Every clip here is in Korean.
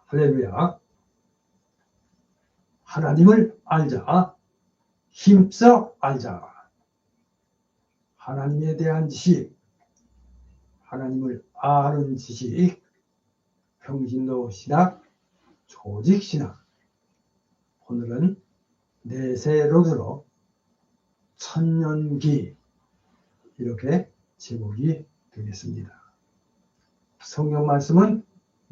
할렐루야. 하나님을 알자. 힘써 알자. 하나님에 대한 지식, 하나님을 아는 지식, 평신도 신학, 조직 신학. 오늘은 내세로드로 천년기 이렇게 제목이 되겠습니다. 성경 말씀은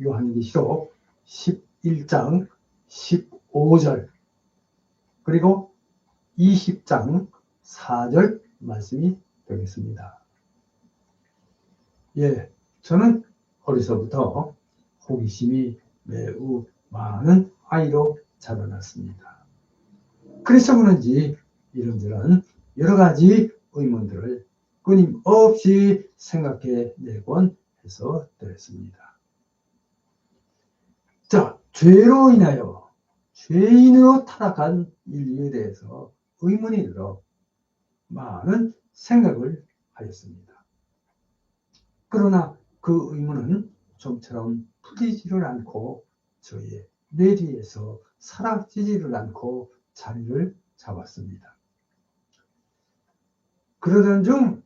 요한계시록 11장 15절 그리고 20장 4절 말씀이 되겠습니다. 예, 저는 어려서부터 호기심이 매우 많은 아이로 자라났습니다. 그래서 그런지 이런저런 여러 가지 의문들을 끊임없이 생각해내곤 해서 되었습니다. 자, 죄로 인하여 죄인으로 타락한 인류에 대해서 의문이 들어 많은 생각을 하였습니다. 그러나 그 의문은 좀처럼 풀리지를 않고 저의 뇌리에서 사라지지를 않고 자리를 잡았습니다. 그러던 중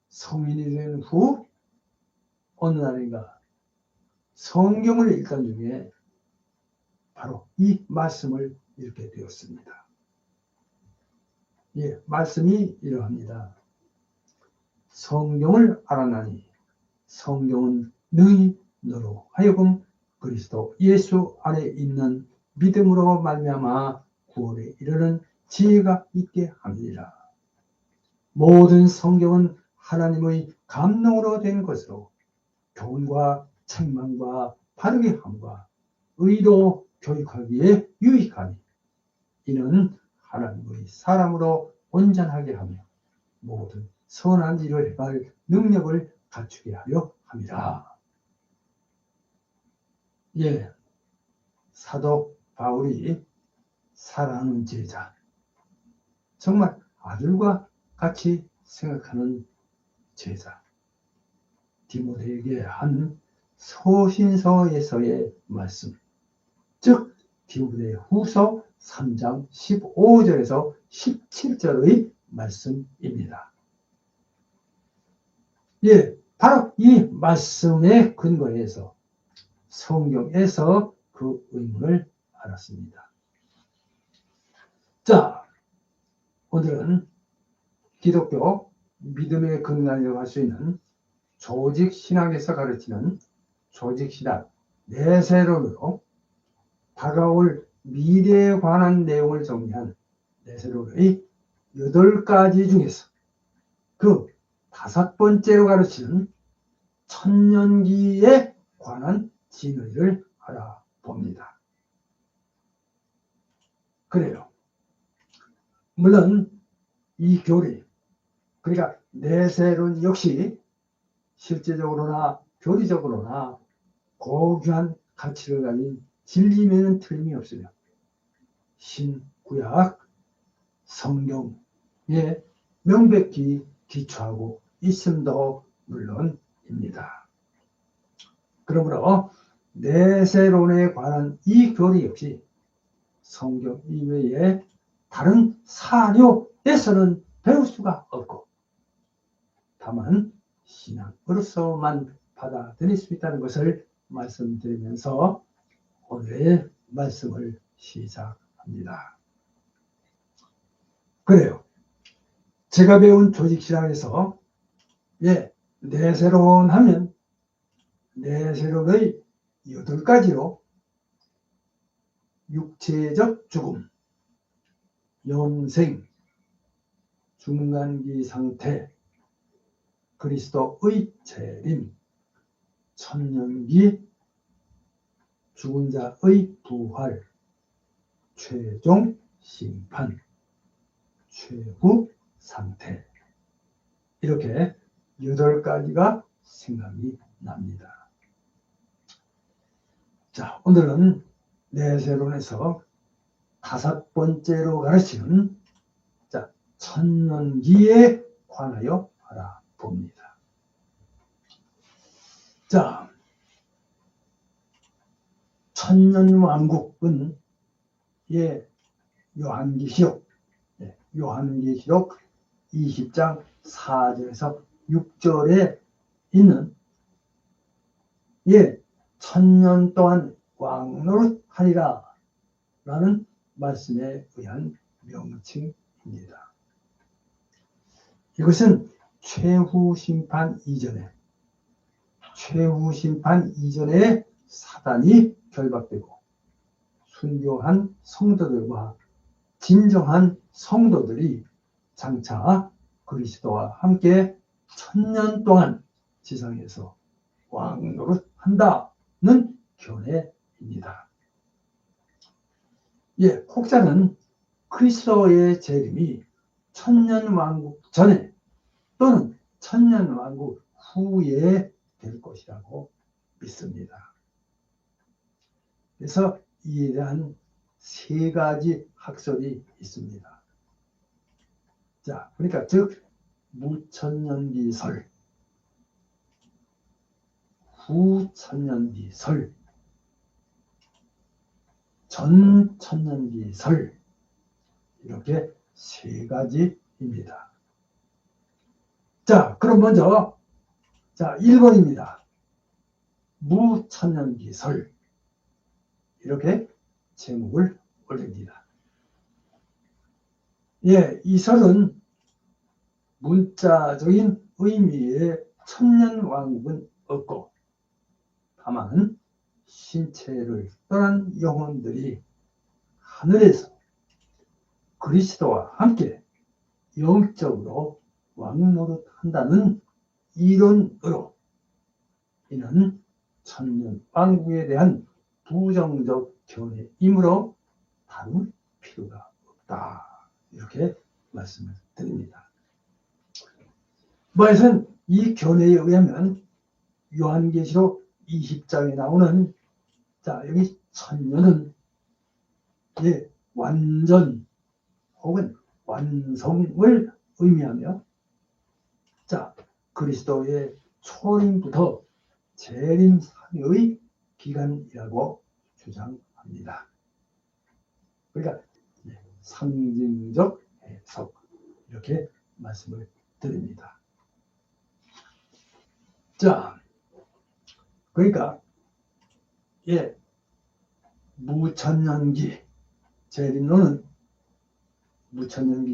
성인이 된 후 어느 날인가 성경을 읽던 중에 바로 이 말씀을 읽게 되었습니다. 예, 말씀이 이러합니다. 성경을 알아나니 성경은 능히 너로 하여금 그리스도 예수 안에 있는 믿음으로 말미암아 구원에 이르는 지혜가 있게 합니다. 모든 성경은 하나님의 감동으로 된 것으로 교훈과 책망과 바르게 함과 의로 교육하기에 유익하니 이는 하나님의 사람으로 온전하게 하며 모든 선한 일을 행할 능력을 갖추게 하려 합니다. 예, 사도 바울이 사랑하는 제자, 정말 아들과 같이 생각하는 제자 디모데에게 한 서신서에서의 말씀, 즉 디모데 후서 3장 15절에서 17절의 말씀입니다. 예, 바로 이 말씀에 근거해서 성경에서 그 의문을 알았습니다. 자, 오늘은 기독교 믿음의 근간이라고 할 수 있는 조직신학에서 가르치는 조직신학 내세론으로 다가올 미래에 관한 내용을 정리한 내세론의 8가지 중에서 그 5번째로 가르치는 천년기에 관한 진의를 알아봅니다. 그래요. 물론 이 교리, 그러니까 내세론 역시 실제적으로나 교리적으로나 고귀한 가치를 가진 진리면은 틀림이 없으며 신구약 성경에 명백히 기초하고 있음도 물론입니다. 그러므로 내세론에 관한 이 교리 역시 성경 이외에 다른 사료에서는 배울 수가 없고 다만 신앙으로서만 받아들일 수 있다는 것을 말씀드리면서 오늘의 말씀을 시작합니다. 그래요. 제가 배운 조직신학에서 내세론 하면 내세론의 8가지로 육체적 죽음, 영생, 중간기 상태, 그리스도의 재림, 천년기, 죽은 자의 부활, 최종 심판, 최후 상태, 이렇게 8가지가 생각이 납니다. 자, 오늘은 내세론에서 5번째로 가르치는 천년기에 관하여 알아봅니다. 자, 천년왕국은 요한계시록 20장 4절에서 6절에 있는 천년 동안 왕노릇하리라 라는 말씀에 의한 명칭입니다. 이것은 최후 심판 이전에 사단이 결박되고 순교한 성도들과 진정한 성도들이 장차 그리스도와 함께 천년 동안 지상에서 왕노릇한다는 견해입니다. 혹자는 그리스도의 재림이 천년왕국 전에 또는 천년왕국 후에 될 것이라고 믿습니다. 그래서 이에 대한 세 가지 학설이 있습니다. 자, 그러니까 즉 무천년기설, 후천년기설, 전천년기설, 이렇게 세 가지입니다. 자, 그럼 먼저 1번입니다. 무천년기설, 이렇게 제목을 올립니다. 이 설은 문자적인 의미의 천년왕국은 없고 다만 신체를 떠난 영혼들이 하늘에서 그리스도와 함께 영적으로 왕노릇한다는 이론으로 이는 천년왕국에 대한 부정적 견해이므로 다룰 필요가 없다. 이렇게 말씀을 드립니다. 뭐해선 이 견해에 의하면 요한계시록 20장에 나오는 여기 천년은 완전 혹은 완성을 의미하며 그리스도의 초림부터 재림 사이의 기간이라고 주장합니다. 그러니까 상징적 해석 이렇게 말씀을 드립니다. 그러니까 무천년기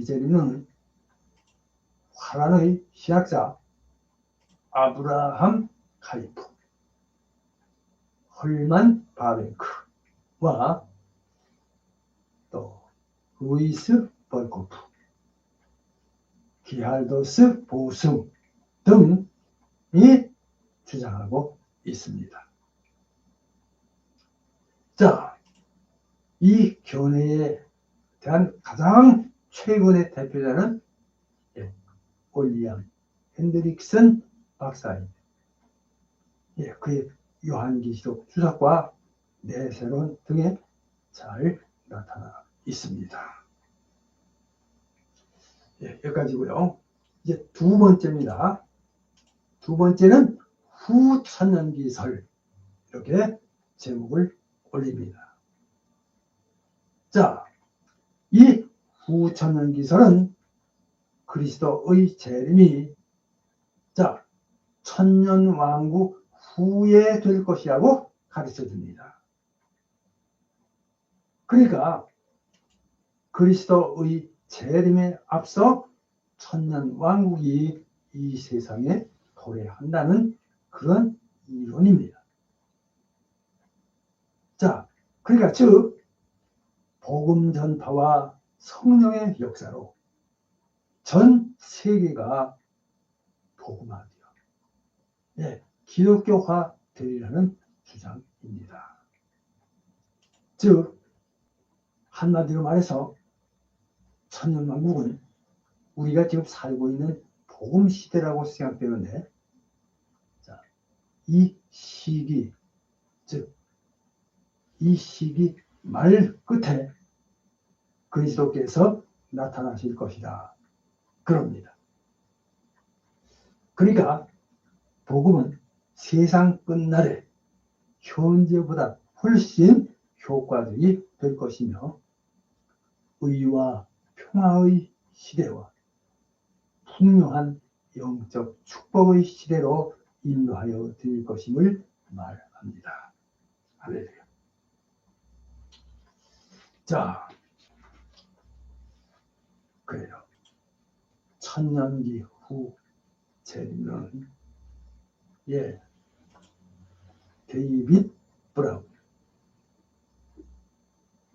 재림론은 화란의 신학자 아브라함 칼리프, 헐만 바벤크와 또 루이스 벌코프, 기할도스 보승 등이 주장하고 있습니다. 이 견해에 대한 가장 최근의 대표자는 윌리엄 핸드릭슨 박사입니다. 그의 요한계시록 주석과 내세론 등에 잘 나타나 있습니다. 여기까지고요. 이제 두 번째입니다. 두 번째는 후천년기설, 이렇게 제목을 올립니다. 이 후천년기설은 그리스도의 재림이 천년왕국 후에 될 것이라고 가르쳐 줍니다. 그러니까 그리스도의 재림에 앞서 천년왕국이 이 세상에 도래한다는 그런 이론입니다. 그러니까 즉 복음 전파와 성령의 역사로 전 세계가 복음화되어 기독교화 되리라는 주장입니다. 즉 한마디로 말해서 천년왕국은 우리가 지금 살고 있는 복음 시대라고 생각되는데 이 시기 말 끝에 그리스도께서 나타나실 것이다. 그럽니다. 그러니까 복음은 세상 끝날에 현재보다 훨씬 효과적이 될 것이며 의와 평화의 시대와 풍요한 영적 축복의 시대로 인도하여 드릴 것임을 말합니다. 할렐루야. 자, 그래요. 천년기 후 재림은 데이빗 브라운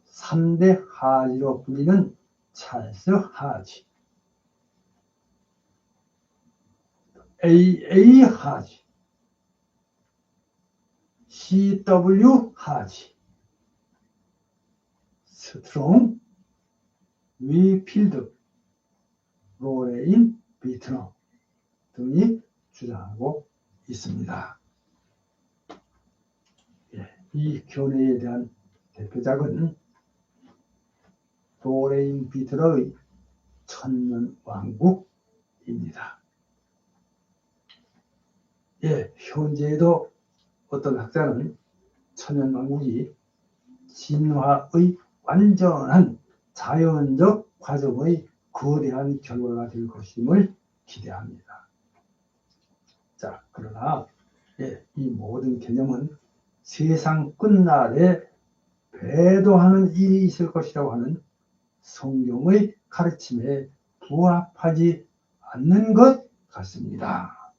3대 하지로 불리는 찰스 하지, AA 하지, CW 하지, 스트롱, 위필드, 로레인 비트너 등이 주장하고 있습니다. 이 교례에 대한 대표작은 로레인 비트너의 천년왕국입니다. 현재에도 어떤 학자는 천년왕국이 진화의 완전한 자연적 과정의 거대한 결과가 될 것임을 기대합니다. 자, 그러나 이 모든 개념은 세상 끝날에 배도하는 일이 있을 것이라고 하는 성경의 가르침에 부합하지 않는 것 같습니다.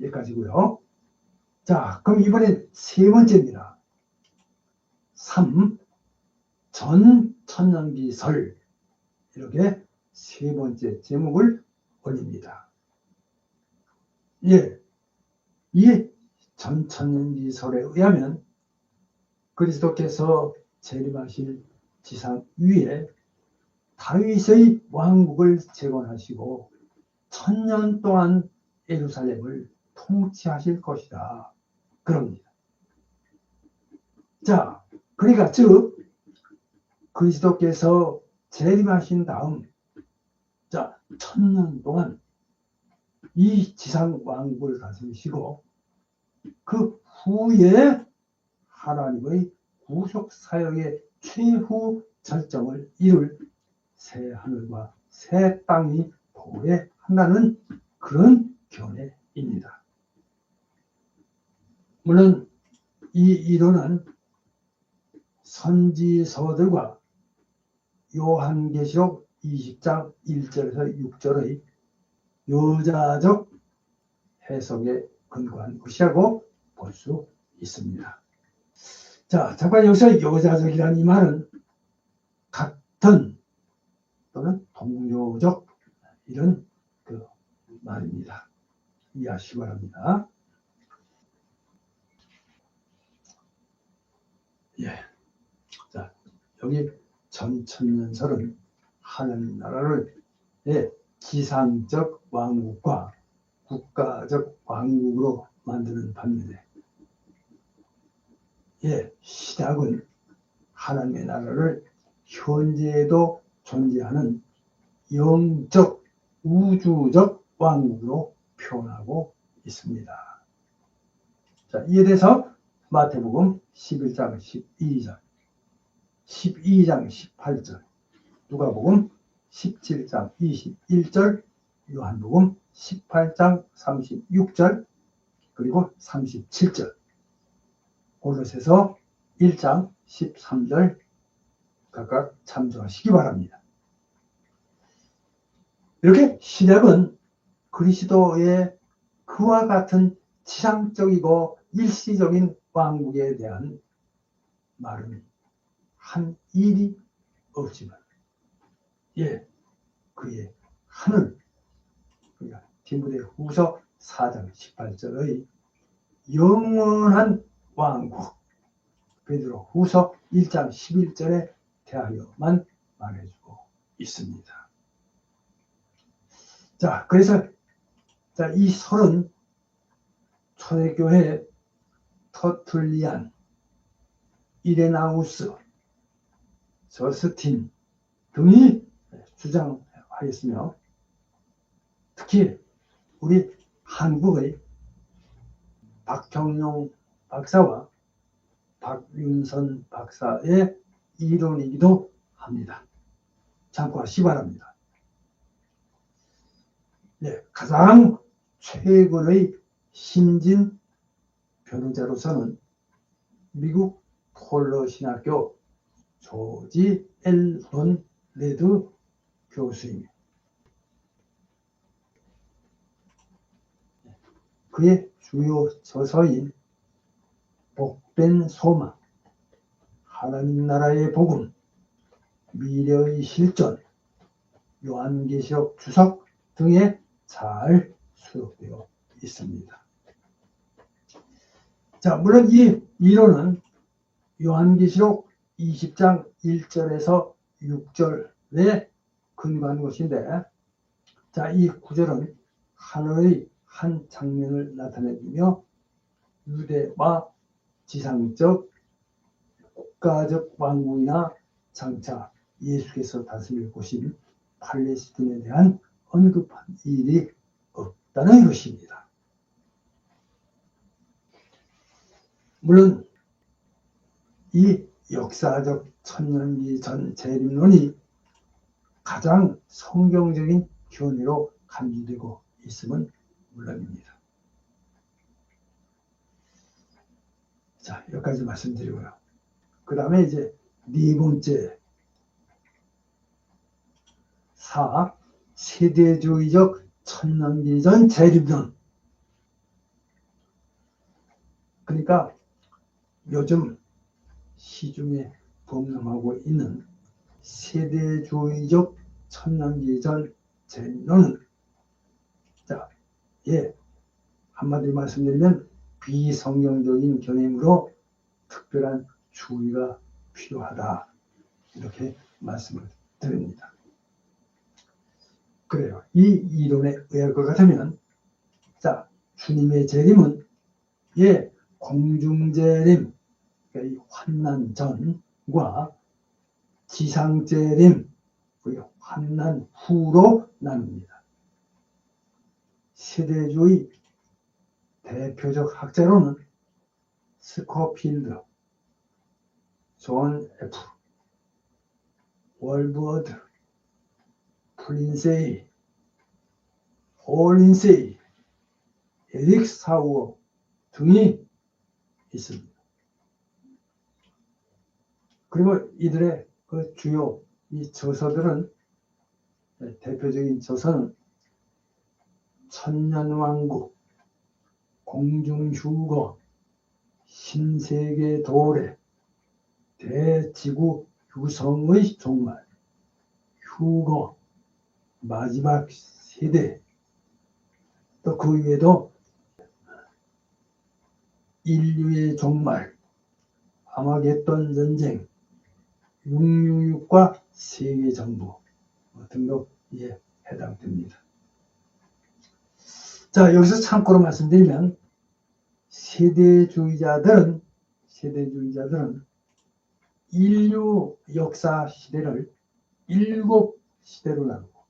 여기까지고요. 자, 그럼 이번엔 세 번째입니다. 3. 전천년기설, 이렇게 세 번째 제목을 올립니다. 이 전천년기설에 의하면 그리스도께서 재림하실 지상 위에 다윗의 왕국을 재건하시고 1000년 동안 예루살렘을 통치하실 것이다, 그럽니다. 자, 그러니까 즉 그리스도께서 재림하신 다음 1000년 동안 이 지상 왕국을 다스리시고 그 후에 하나님의 구속 사역의 최후 절정을 이룰 새 하늘과 새 땅이 도래한다는 그런 견해입니다. 물론 이 이론은 선지서들과 요한계시록 20장 1절에서 6절의 여자적 해석에 근거한 것이라고 볼 수 있습니다. 자, 잠깐 여기서 여자적이라는 이 말은 같은 또는 동료적 이런 그 말입니다. 이해하시기 바랍니다. 자, 여기 전천년설은 하나님 나라를 지상적 왕국과 국가적 왕국으로 만드는 반면에 시작은 하나님의 나라를 현재에도 존재하는 영적 우주적 왕국으로 표현하고 있습니다. 자, 이에 대해서 마태복음 11장 12절, 12장 18절, 누가복음 17장 21절, 요한복음 18장 36절, 그리고 37절, 골로새서 1장 13절 각각 참조하시기 바랍니다. 이렇게 시작은 그리스도의 그와 같은 지상적이고 일시적인 왕국에 대한 말은 한 일이 없지만 그의 하늘, 그러니까 디모데후서 4장 18절의 영원한 왕국, 베드로후서 1장 11절에 대하여만 말해주고 있습니다. 자, 그래서 이 설은 초대교회 터툴리안, 이레나우스, 저스틴 등이 주장하였으며 특히 우리 한국의 박형용 박사와 박윤선 박사의 이론이기도 합니다. 참고하시기 바랍니다. 네, 가장 최근의 신진 변호자로서는 미국 폴러 신학교 조지 L. 론 레드 교수입니다. 그의 주요 저서인 복된 소망, 하나님 나라의 복음, 미래의 실존, 요한계시록 주석 등에 잘 수록되어 있습니다. 자, 물론 이 이론은 요한계시록 20장 1절에서 6절에 근거한 것인데, 자, 이 구절은 하늘의 한 장면을 나타내며 유대와 지상적, 국가적 왕국이나 장차 예수께서 다스릴 곳인 팔레스틴에 대한 언급한 일이 없다는 것입니다. 물론 이 역사적 천년기 전 재림론이 가장 성경적인 견해로 간주되고 있음은 물론입니다. 자, 여기까지 말씀드리고요. 그 다음에 이제 네 번째, 세대주의적 천년기 전 재림론. 그러니까 요즘 시중에 범람하고 있는 세대주의적 천년기 전 재림론은, 자, 한마디로 말씀드리면 비성경적인 견해이므로 특별한 주의가 필요하다, 이렇게 말씀을 드립니다. 그래요. 이 이론에 의할 것 같으면, 자, 주님의 재림은 공중재림, 그러니까 이 환난 전과 지상재림, 환난 후로 나눕니다. 세대주의 대표적 학자로는 스코필드, 존 F. 월버드, 플린세이, 홀린세이, 에릭 사우어 등이 있습니다. 그리고 이들의 그 주요 이 저서들은, 대표적인 저서는 천년왕국, 공중휴거, 신세계 도래, 대지구 유성의 종말, 휴거, 마지막 세대, 또 그 위에도 인류의 종말, 아마겟돈 전쟁, 666과 세계정부 등도 해당됩니다. 자, 여기서 참고로 말씀드리면, 세대주의자들은 인류 역사 시대를 7시대로 나누고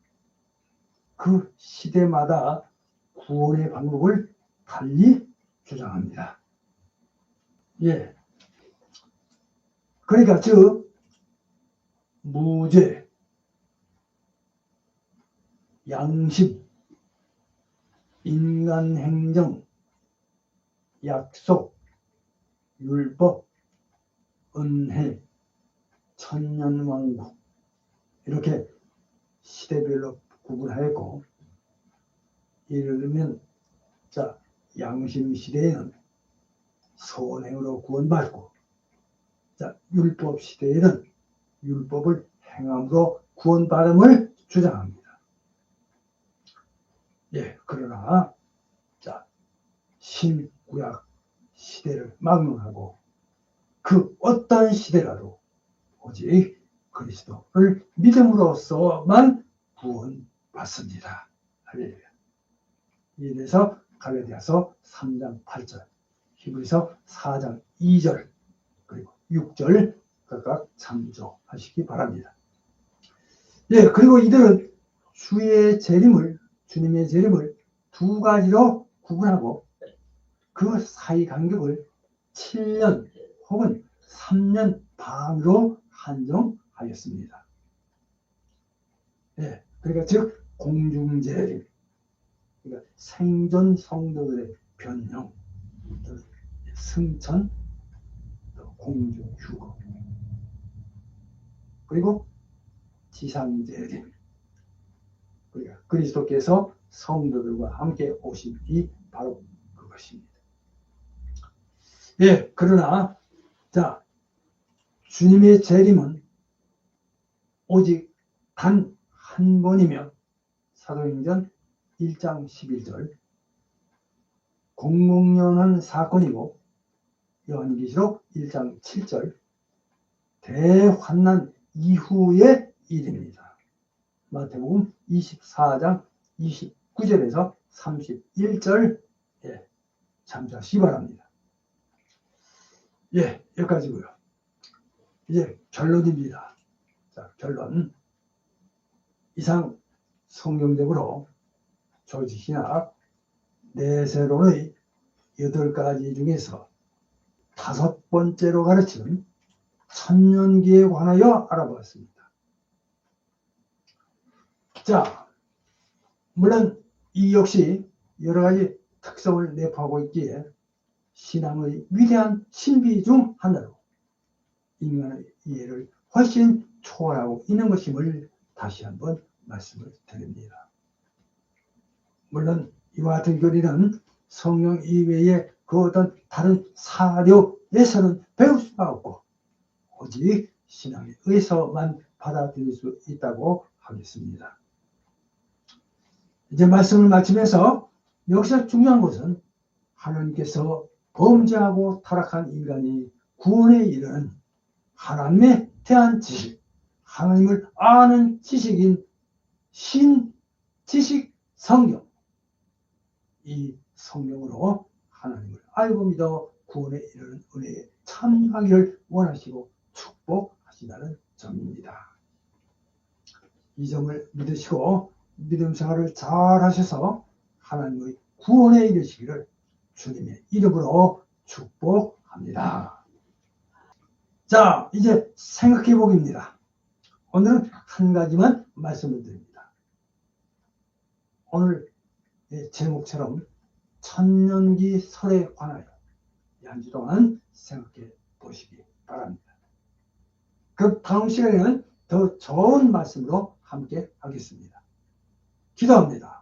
그 시대마다 구원의 방법을 달리 주장합니다. 그러니까 즉 무죄, 양심, 인간행정, 약속, 율법, 은혜, 천년왕국, 이렇게 시대별로 구분하였고, 예를 들면, 자, 양심 시대에는 선행으로 구원받고, 자, 율법 시대에는 율법을 행함으로 구원받음을 주장합니다. 그러나, 자, 신구약 시대를 막론하고 그 어떤 시대라도 오직 그리스도를 믿음으로써만 구원받습니다. 할렐루야. 이에 대해서 갈라디아서 3장 8절, 히브리서 4장 2절, 그리고 6절 각각 참조하시기 바랍니다. 그리고 이들은 주님의 재림을 두 가지로 구분하고 그 사이 간격을 7년 혹은 3년 반으로 한정하였습니다. 예, 그러니까 즉 공중재림, 그러니까 생존 성도들의 변형, 승천, 공중휴거, 그리고 지상재림, 그러니까 그리스도께서 성도들과 함께 오심이 바로 그것입니다. 예, 그러나 자, 주님의 재림은 오직 단 한 번이며 사도행전 1장 11절 공공연한 사건이고 요한계시록 1장 7절 대환난 이후의 일입니다. 마태복음 24장 29절에서 31절 참조하시기 바랍니다. 예, 여기까지고요. 이제 결론입니다. 자, 결론. 이상 성경적으로 조직신학 내세론의 8가지 중에서 5번째로 가르치는 천년기에 관하여 알아보았습니다. 자, 물론 이 역시 여러 가지 특성을 내포하고 있기에 신앙의 위대한 신비 중 하나로 인간의 이해를 훨씬 초월하고 있는 것임을 다시 한번 말씀을 드립니다. 물론 이와 같은 교리는 성경 이외의 그 어떤 다른 사료에서는 배울 수가 없고 오직 신앙에 의해서만 받아들일 수 있다고 하겠습니다. 이제 말씀을 마치면서 여기서 중요한 것은 하나님께서 범죄하고 타락한 인간이 구원에 이르는 하나님에 대한 지식, 하나님을 아는 지식인 신지식 성경, 이 성경으로 하나님을 알고 믿어 구원에 이르는 은혜에 참여하기를 원하시고 축복하신다는 점입니다. 이 점을 믿으시고 믿음 생활을 잘 하셔서 하나님의 구원에 이르시기를 주님의 이름으로 축복합니다. 자, 이제 생각해 보기입니다. 오늘은 한 가지만 말씀을 드립니다. 오늘 제목처럼 천년기 설에 관하여 한 주 동안 생각해 보시기 바랍니다. 그럼 다음 시간에는 더 좋은 말씀으로 함께 하겠습니다. 기도합니다.